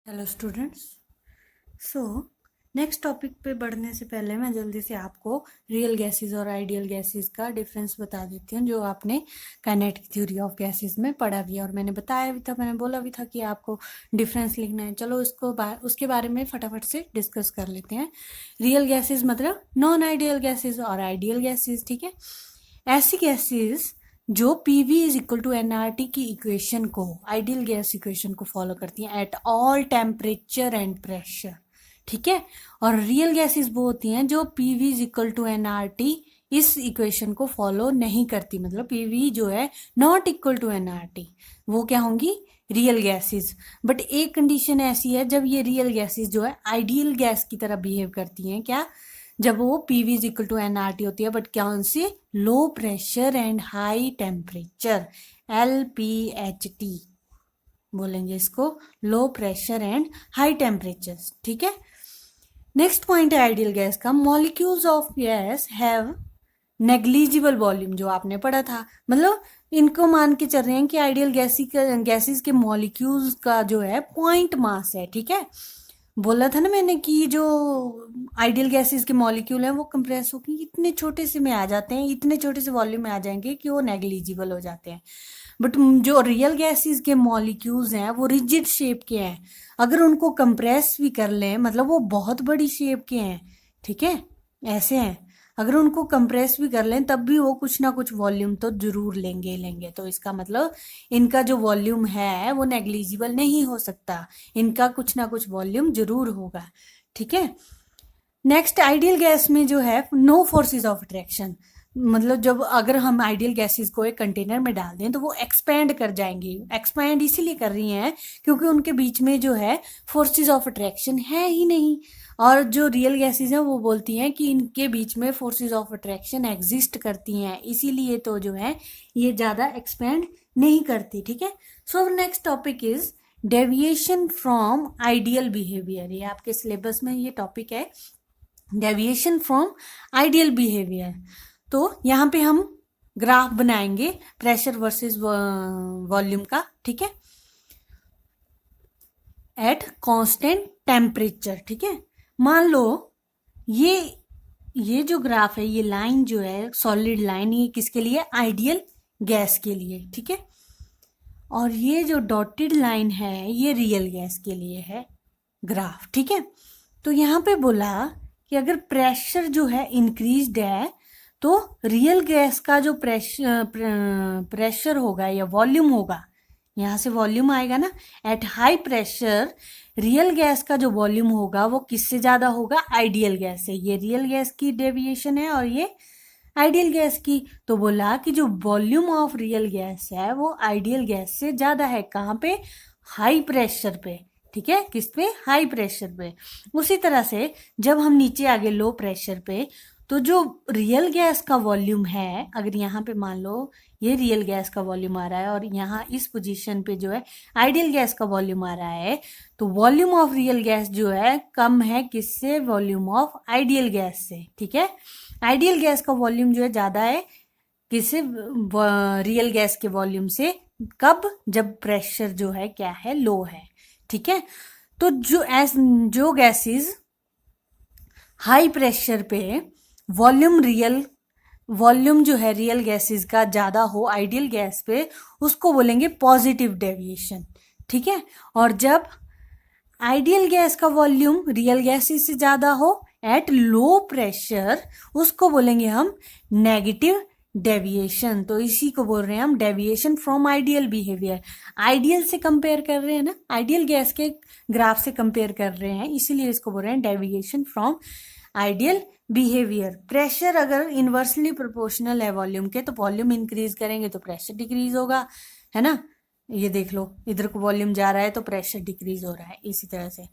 Hello students. So next topic पे बढ़ने से पहले मैं जल्दी से आपको रियल गैसेस और आइडियल गैसेस का डिफरेंस बता देती हूँ, जो आपने काइनेटिक थ्योरी ऑफ गैसेस में पढ़ा भी है और मैंने बताया भी था, मैंने बोला भी था कि आपको डिफरेंस लिखना है। चलो उसके बारे में फटाफट से डिस्कस कर लेते हैं। रियल गैसेस मतलब नॉन आइडियल गैसेस और आइडियल गैसेस, ठीक है। ऐसी गैसेस जो PV is equal to NRT की इक्वेशन को, आइडियल गैस इक्वेशन को फॉलो करती हैं at all temperature and pressure, ठीक है। और रियल गैसेस वो होती हैं जो PV is equal to NRT इस इक्वेशन को फॉलो नहीं करती, मतलब पीवी जो है नॉट इक्वल टू एनआरटी, वो क्या होंगी? Real gases. बट एक कंडीशन ऐसी है जब ये रियल गैसेस जो है आइडियल गैस की तरह बिहेव करती हैं, क्या? जब वो PV is equal to NRT होती है, बट क्या उनसे? Low pressure and high temperature, LPHT बोलेंगे इसको, low pressure and high temperature, ठीक है। नेक्स्ट पॉइंट है आइडियल गैस का, molecules of gas have negligible volume, जो आपने पढ़ा था। मतलब इनको मान के चल रहे हैं कि आइडियल गैसेस के मॉलिक्यूल्स का जो है पॉइंट मास है, ठीक है। बोला था ना मैंने कि जो आइडियल गैसेस के मॉलिक्यूल हैं वो कंप्रेस होकर इतने छोटे से में आ जाते हैं, इतने छोटे से वॉल्यूम में आ जाएंगे कि वो नेग्लिजिबल हो जाते हैं। बट जो रियल गैसेस के मॉलिक्यूल्स हैं वो रिजिड शेप के हैं, अगर उनको कंप्रेस भी कर लें मतलब वो बहुत बड़ी शेप के हैं, ठीक है, ऐसे हैं। अगर उनको कंप्रेस भी कर लें तब भी वो कुछ ना कुछ वॉल्यूम तो जरूर लेंगे। तो इसका मतलब इनका जो वॉल्यूम है वो नेग्लिजिबल नहीं हो सकता, इनका कुछ ना कुछ वॉल्यूम जरूर होगा, ठीक है। नेक्स्ट, आइडियल गैस में जो है नो फोर्सेस ऑफ अट्रैक्शन, मतलब जब अगर हम आइडियल गैसेस को एक कंटेनर में डाल दें तो वो एक्सपैंड कर जाएंगी। एक्सपैंड इसीलिए कर रही हैं क्योंकि उनके बीच में जो है फोर्सेस ऑफ अट्रैक्शन है ही नहीं। और जो रियल गैसेस हैं वो बोलती हैं कि इनके बीच में फोर्सेस ऑफ अट्रैक्शन एग्जिस्ट करती हैं, इसीलिए तो जो है ये ज़्यादा एक्सपैंड नहीं करती, ठीक है। So next topic is deviation from ideal behaviour. ये आपके सिलेबस में ये टॉपिक है, डेविएशन फ्रॉम आइडियल बिहेवियर। तो यहाँ पे हम ग्राफ बनाएंगे प्रेशर वर्सेस वॉल्यूम का, ठीक है, एट कांस्टेंट टेम्परेचर, ठीक है। मान लो ये जो ग्राफ है, ये लाइन जो है सॉलिड लाइन, ये किसके लिए? आइडियल गैस के लिए, ठीक है। और ये जो डॉटेड लाइन है ये रियल गैस के लिए है ग्राफ, ठीक है। तो यहाँ पे बोला कि अगर प्रेशर जो है इंक्रीज्ड है तो रियल गैस का जो प्रेशर होगा या वॉल्यूम होगा, यहाँ से वॉल्यूम आएगा ना, at high pressure real gas का जो वॉल्यूम होगा वो किससे ज्यादा होगा? आइडियल गैस से। ये रियल गैस की डेविएशन है और ये आइडियल गैस की। तो बोला कि जो वॉल्यूम ऑफ रियल गैस है वो आइडियल गैस से ज्यादा है, कहाँ पे? हाई प्रेशर पे, ठीक है। किस पे? हाई प्रेशर पे। उसी तरह से जब हम नीचे आ गए लो प्रेशर पे, तो जो रियल गैस का वॉल्यूम है, अगर यहाँ पे मान लो ये रियल गैस का वॉल्यूम आ रहा है और यहाँ इस पोजीशन पे जो है आइडियल गैस का वॉल्यूम आ रहा है, तो वॉल्यूम ऑफ रियल गैस जो है कम है किससे? वॉल्यूम ऑफ आइडियल गैस से, ठीक है। आइडियल गैस का वॉल्यूम जो है ज्यादा है किससे? रियल गैस के वॉल्यूम से। कब? जब प्रेशर जो है क्या है? लो है, ठीक है। तो जो गैसेस हाई प्रेशर पे वॉल्यूम जो है रियल गैसेस का ज्यादा हो आइडियल गैस पे, उसको बोलेंगे पॉजिटिव डेविएशन, ठीक है। और जब आइडियल गैस का वॉल्यूम रियल गैसेस से ज्यादा हो एट लो प्रेशर, उसको बोलेंगे हम नेगेटिव डेविएशन। तो इसी को बोल रहे हैं हम deviation from ideal behaviour. Ideal से कंपेयर कर रहे हैं ना, आइडियल गैस के ग्राफ से कंपेयर कर रहे हैं, इसीलिए इसको बोल रहे हैं deviation from ideal behaviour. Pressure अगर इनवर्सली प्रोपोर्शनल है वॉल्यूम के, तो वॉल्यूम इंक्रीज करेंगे तो प्रेशर डिक्रीज होगा, है ना। ये देख लो, इधर को वॉल्यूम जा रहा है तो प्रेशर डिक्रीज हो रहा है, इसी तरह से।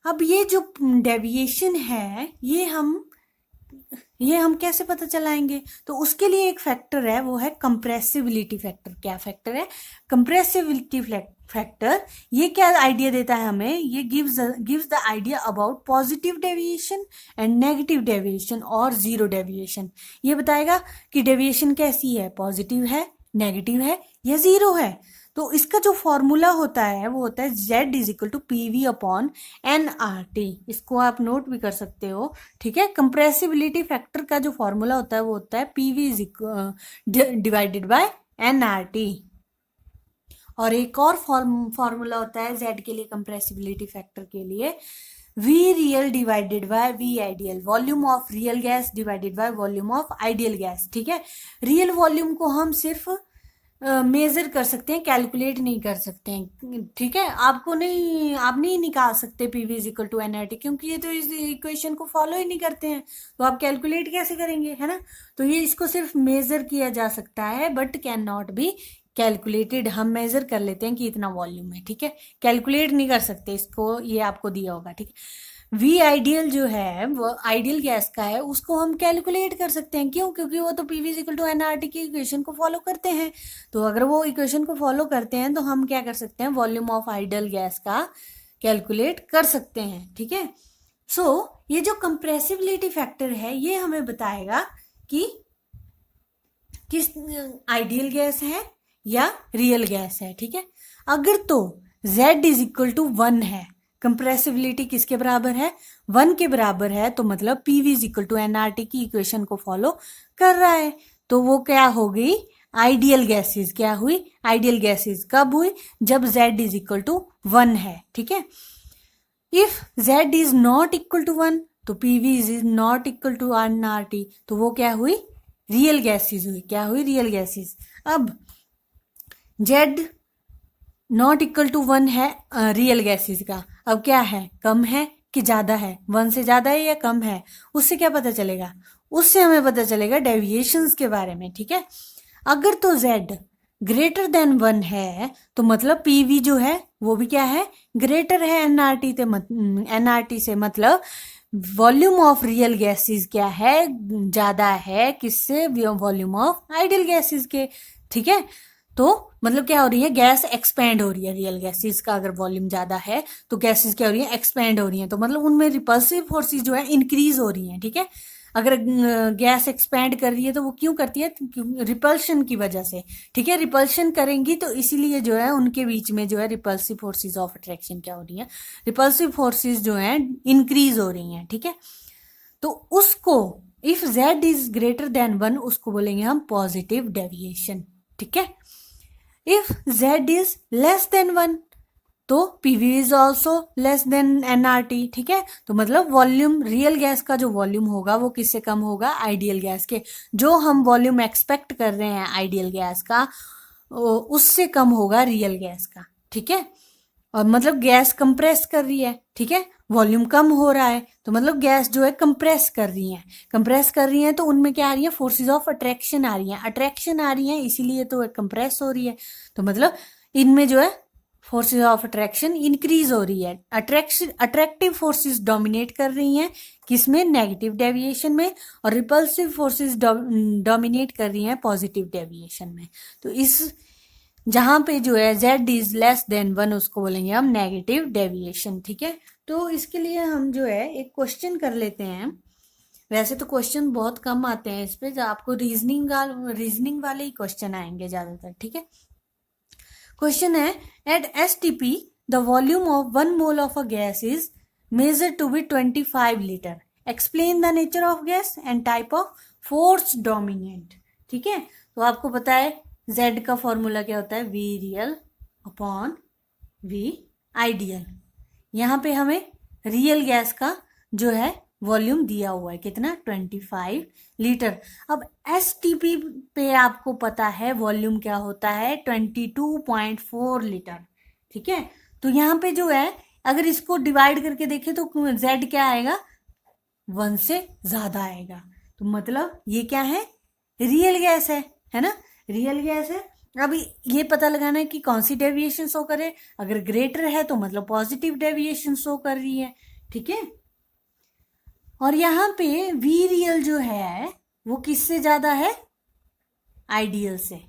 अब ये जो डेविएशन है ये हम कैसे पता चलाएंगे? तो उसके लिए एक फैक्टर है, वो है कंप्रेसिबिलिटी फैक्टर। क्या फैक्टर है? Compressibility factor. ये क्या आइडिया देता है हमें? ये gives the idea about positive deviation and negative deviation और जीरो डेविएशन। ये बताएगा कि डेविएशन कैसी है, पॉजिटिव है, नेगेटिव है या जीरो है। तो इसका जो फॉर्मूला होता है वो होता है Z is equal to PV upon NRT। इसको आप नोट भी कर सकते हो, ठीक है। कंप्रेसिबिलिटी फैक्टर का जो फॉर्मूला होता है वो होता है PV is divided by NRT। और एक और फॉर्मूला होता है Z के लिए, कंप्रेसिबिलिटी फैक्टर के लिए, V real divided by V ideal, volume of real gas divided by volume of ideal gas, ठीक है। रियल वॉल्यूम को हम सिर्फ मेजर कर सकते हैं, कैलकुलेट नहीं कर सकते हैं, ठीक है। आप नहीं निकाल सकते PV is equal to NRT, क्योंकि ये तो इस इक्वेशन को फॉलो ही नहीं करते हैं, तो आप कैलकुलेट कैसे करेंगे, है ना। तो ये इसको सिर्फ मेजर किया जा सकता है, but can not be calculated. हम मेजर कर लेते हैं कि इतना वॉल्यूम है, ठीक है, कैलकुलेट नहीं कर सकते इसको, ये आपको दिया होगा, ठीक है। वी आइडियल जो है वो आइडियल गैस का है, उसको हम कैलकुलेट कर सकते हैं, क्यों, क्योंकि वो तो PV is equal to NRT की इक्वेशन को फॉलो करते हैं। तो अगर वो इक्वेशन को फॉलो करते हैं तो हम क्या कर सकते हैं, वॉल्यूम ऑफ आइडियल गैस का कैलकुलेट कर सकते हैं, ठीक है। सो ये जो कंप्रेसिबिलिटी फैक्टर है ये हमें बताएगा कि किस आइडियल गैस है या रियल गैस है, ठीक है। अगर तो Z इज इक्वल टू 1 है, कंप्रेसिबिलिटी किसके बराबर है, 1 के बराबर है, तो मतलब PV is equal to NRT की इक्वेशन को फॉलो कर रहा है, तो वो क्या हो गई, आइडियल गैसेस। क्या हुई, आइडियल गैसेस कब हुई, जब Z इज इक्वल टू 1 है, ठीक है। If Z is not equal to 1, तो PV is not equal to NRT, तो वो क्या हुई, रियल गैसेस हुई। क्या हुई, रियल गैसेस। अब Z नॉट इक्वल टू 1 है रियल गैसेस का, अब क्या है, कम है कि ज्यादा है, 1 से ज्यादा है या कम है, उससे क्या पता चलेगा, उससे हमें पता चलेगा डेविएशंस के बारे में, ठीक है। अगर तो Z ग्रेटर देन 1 है तो मतलब PV जो है वो भी क्या है, ग्रेटर है NRT से, मतलब वॉल्यूम ऑफ रियल गैसेस क्या है, ज्यादा है किससे, वॉल्यूम ऑफ आइडियल गैसेस के, ठीक है। तो मतलब क्या हो रही है, गैस एक्सपेंड हो रही है, रियल गैसेस का अगर वॉल्यूम ज्यादा है तो गैसेस क्या हो रही है, एक्सपेंड हो रही है, तो मतलब उनमें रिपल्सिव फोर्सेस जो है इंक्रीज हो रही हैं, ठीक है। अगर गैस एक्सपेंड कर रही है तो वो क्यों करती है, रिपल्शन की वजह से, ठीक है। रिपल्शन करेंगी तो इसीलिए जो है उनके बीच में जो है रिपल्सिव फोर्सेस ऑफ अट्रैक्शन क्या हो रही है, रिपल्सिव फोर्सेस जो है इंक्रीज हो रही हैं, ठीक है। तो उसको if Z is greater than 1 उसको बोलेंगे हम पॉजिटिव डेविएशन, ठीक है। If Z is less than 1 तो PV is also less than NRT, ठीक है। तो मतलब वॉल्यूम, रियल गैस का जो वॉल्यूम होगा वो किससे कम होगा, आइडियल गैस के। जो हम वॉल्यूम एक्सपेक्ट कर रहे हैं आइडियल गैस का उससे कम होगा रियल गैस का, ठीक है। और मतलब गैस कंप्रेस कर रही है, ठीक है, वॉल्यूम कम हो रहा है, तो मतलब गैस जो है कंप्रेस कर रही है, तो उनमें क्या आ रही है, फोर्सेस ऑफ अट्रैक्शन आ रही है, इसीलिए तो कंप्रेस हो रही है। तो मतलब इनमें जो है फोर्सेस ऑफ अट्रैक्शन इंक्रीज हो रही है, अट्रैक्टिव फोर्सेस डोमिनेट कर रही हैं किसमें, नेगेटिव डेविएशन में, और रिपल्सिव फोर्सेस डोमिनेट कर रही हैं पॉजिटिव डेविएशन में। तो इस जहां पे जो है Z इज लेस देन 1 उसको बोलेंगे हम नेगेटिव डेविएशन, ठीक है। तो इसके लिए हम जो है एक क्वेश्चन कर लेते हैं। वैसे तो क्वेश्चन बहुत कम आते हैं इस पे, जो आपको रीजनिंग वाले ही क्वेश्चन आएंगे ज्यादातर, ठीक है। क्वेश्चन है, at STP the volume of 1 mole of a gas is measure to be 25 litre, explain the nature of gas and type of force dominant, ठीक है। तो आपको पता है Z का फॉर्मूला क्या होता है, V real upon V ideal. यहाँ पे हमें रियल गैस का जो है वॉल्यूम दिया हुआ है कितना, 25 लीटर। अब STP पे आपको पता है वॉल्यूम क्या होता है, 22.4 लीटर, ठीक है। तो यहाँ पे जो है अगर इसको डिवाइड करके देखें तो Z क्या आएगा, 1 से ज्यादा आएगा, तो मतलब ये क्या है, रियल गैस है ना, रियल गैस है। अब ये पता लगाना है कि कौन सी डेविएशन शो करे, अगर ग्रेटर है तो मतलब पॉजिटिव डेविएशन शो कर रही है, ठीक है। और यहाँ पे V रियल जो है वो किससे ज्यादा है, आइडियल से,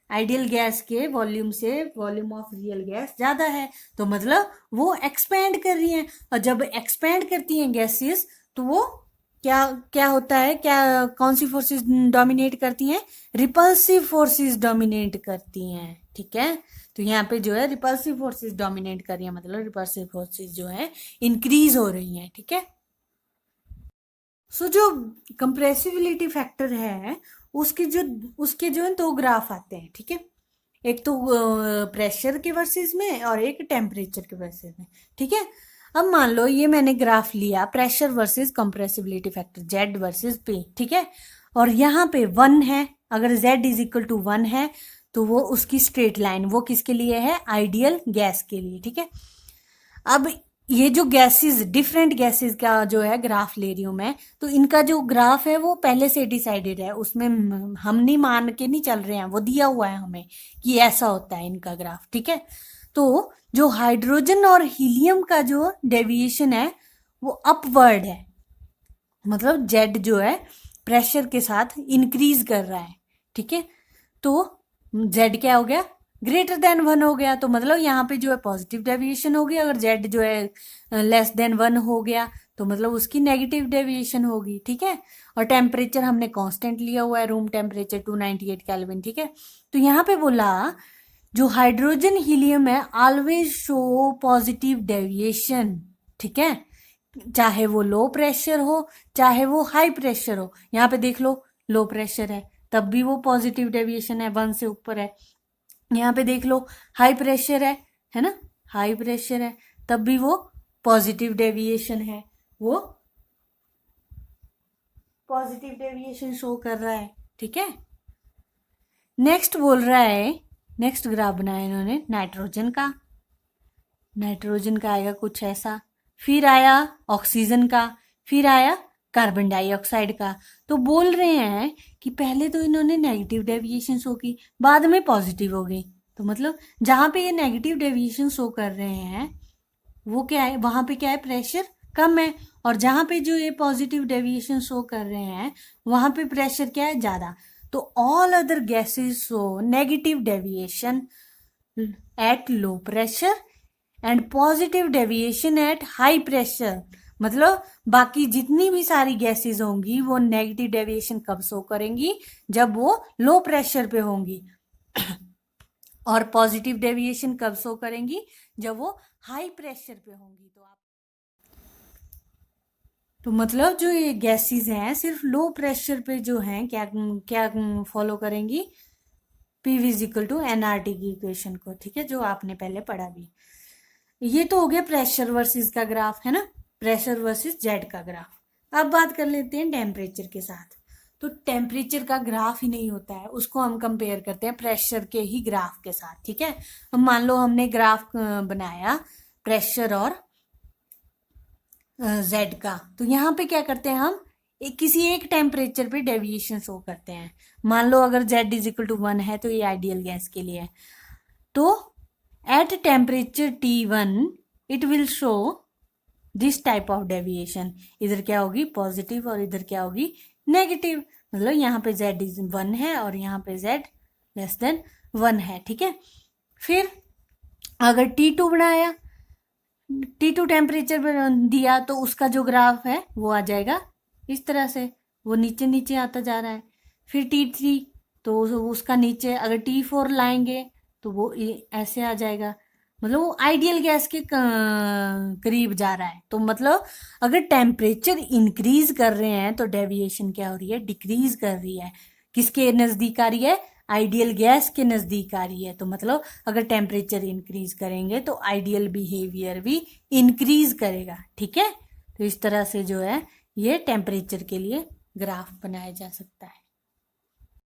आइडियल गैस के वॉल्यूम से वॉल्यूम ऑफ रियल गैस ज्यादा है, तो मतलब वो एक्सपेंड कर रही है। और जब एक्सपेंड करती हैं गैसेस तो वो क्या होता है, कौन सी फोर्सेस डोमिनेट करती हैं, रिपल्सिव फोर्सेस डोमिनेट करती हैं, ठीक है। तो यहाँ पे जो है रिपल्सिव फोर्सेस डोमिनेट कर रही है, मतलब रिपल्सिव फोर्सेस जो है इंक्रीज हो रही हैं, ठीक है। सो जो कंप्रेसिबिलिटी फैक्टर है उसके जो है दो ग्राफ आते हैं, ठीक है। एक तो प्रेशर के वर्सेस में और एक टेम्परेचर के वर्सेस में, ठीक है। अब मान लो ये मैंने ग्राफ लिया pressure versus compressibility factor Z versus P, ठीक है। और यहाँ पे 1 है, अगर जेड इज इक्वल टू 1 है तो वो उसकी स्ट्रेट लाइन वो किसके लिए है, आइडियल गैस के लिए, ठीक है। अब ये जो गैसेस डिफरेंट गैसेस का जो है ग्राफ ले रही हूं मैं, तो इनका जो ग्राफ है वो पहले से डिसाइडेड है, उसमें हम नहीं मान के नहीं चल रहे हैं, वो दिया हुआ है हमें कि ऐसा होता है इनका ग्राफ, ठीक है। तो जो हाइड्रोजन और हीलियम का जो डेविएशन है वो अपवर्ड है, मतलब जेड जो है प्रेशर के साथ इंक्रीज कर रहा है, ठीक है। तो जेड क्या हो गया, ग्रेटर देन 1 हो गया, तो मतलब यहाँ पे जो है पॉजिटिव डेविएशन होगी। अगर जेड जो है लेस देन 1 हो गया तो मतलब उसकी नेगेटिव डेविएशन होगी, ठीक है। और टेम्परेचर हमने कांस्टेंट लिया हुआ है, रूम टेम्परेचर 298 केल्विन, ठीक है। तो यहाँ पे बोला जो हाइड्रोजन हीलियम है ऑलवेज शो पॉजिटिव डेविएशन, ठीक है, चाहे वो लो प्रेशर हो चाहे वो हाई प्रेशर हो। यहाँ पे देख लो लो प्रेशर है तब भी वो पॉजिटिव डेविएशन है, 1 से ऊपर है। यहाँ पे देख लो हाई प्रेशर है ना, हाई प्रेशर है तब भी वो पॉजिटिव डेविएशन है, वो पॉजिटिव डेविएशन शो कर रहा है, ठीक है। नेक्स्ट बोल रहा है, नेक्स्ट ग्राफ बनाया इन्होंने नाइट्रोजन का, नाइट्रोजन का आएगा कुछ ऐसा, फिर आया ऑक्सीजन का, फिर आया कार्बन डाइऑक्साइड का। तो बोल रहे हैं कि पहले तो इन्होंने नेगेटिव डेविएशन शो की, बाद में पॉजिटिव हो गई। तो मतलब जहां पे ये नेगेटिव डेविएशन शो कर रहे हैं वो क्या है, वहां पे क्या है, प्रेशर कम है, और जहां पे जो ये पॉजिटिव डेविएशन शो कर रहे हैं वहां पे प्रेशर क्या है, ज्यादा। तो all other gases show negative deviation at low pressure and positive deviation at high pressure. मतलब बाकी जितनी भी सारी गैसेस होंगी वो नेगेटिव डेविएशन कब शो करेंगी, जब वो लो प्रेशर पे होंगी और पॉजिटिव डेविएशन कब शो करेंगी, जब वो हाई प्रेशर पे होंगी। तो मतलब जो ये गैसेस हैं सिर्फ लो प्रेशर पे जो हैं क्या क्या फॉलो करेंगी, P is equal to NRT की इक्वेशन को, ठीक है, जो आपने पहले पढ़ा भी। ये तो हो गया प्रेशर वर्सेस का ग्राफ, है ना, प्रेशर वर्सेस जेड का ग्राफ। अब बात कर लेते हैं टेम्परेचर के साथ। तो टेम्परेचर का ग्राफ ही नहीं होता है, उसको हम कंपेयर करते हैं प्रेशर के ही ग्राफ के साथ, ठीक है। अब मान लो हमने ग्राफ बनाया प्रेशर और जेड का, तो यहाँ पे क्या करते हैं हम किसी एक टेम्परेचर पे डेविएशन शो करते हैं। मान लो अगर जेड इज इक्वल टू 1 है तो ये आइडियल गैस के लिए है, तो at temperature T1 it will show this type of deviation. इधर क्या होगी, पॉजिटिव, और इधर क्या होगी, नेगेटिव। मतलब यहाँ पे जेड इज 1 है और यहाँ पे जेड लेस देन 1 है, ठीक है। फिर अगर T2 बनाया, T2 टेम्परेचर पर दिया तो उसका जो ग्राफ है वो आ जाएगा इस तरह से, वो नीचे नीचे आता जा रहा है। फिर T3 तो उसका नीचे, अगर T4 लाएंगे तो वो ऐसे आ जाएगा, मतलब वो आइडियल गैस के करीब जा रहा है। तो मतलब अगर टेम्परेचर इंक्रीज कर रहे हैं तो डेविएशन क्या हो रही है, डिक्रीज कर रही है। किसके नजदीक आ रही है, आइडियल गैस के नजदीक आ रही है। तो मतलब अगर टेम्परेचर इंक्रीज करेंगे तो आइडियल बिहेवियर भी इंक्रीज करेगा, ठीक है। तो इस तरह से जो है ये टेम्परेचर के लिए ग्राफ बनाया जा सकता है।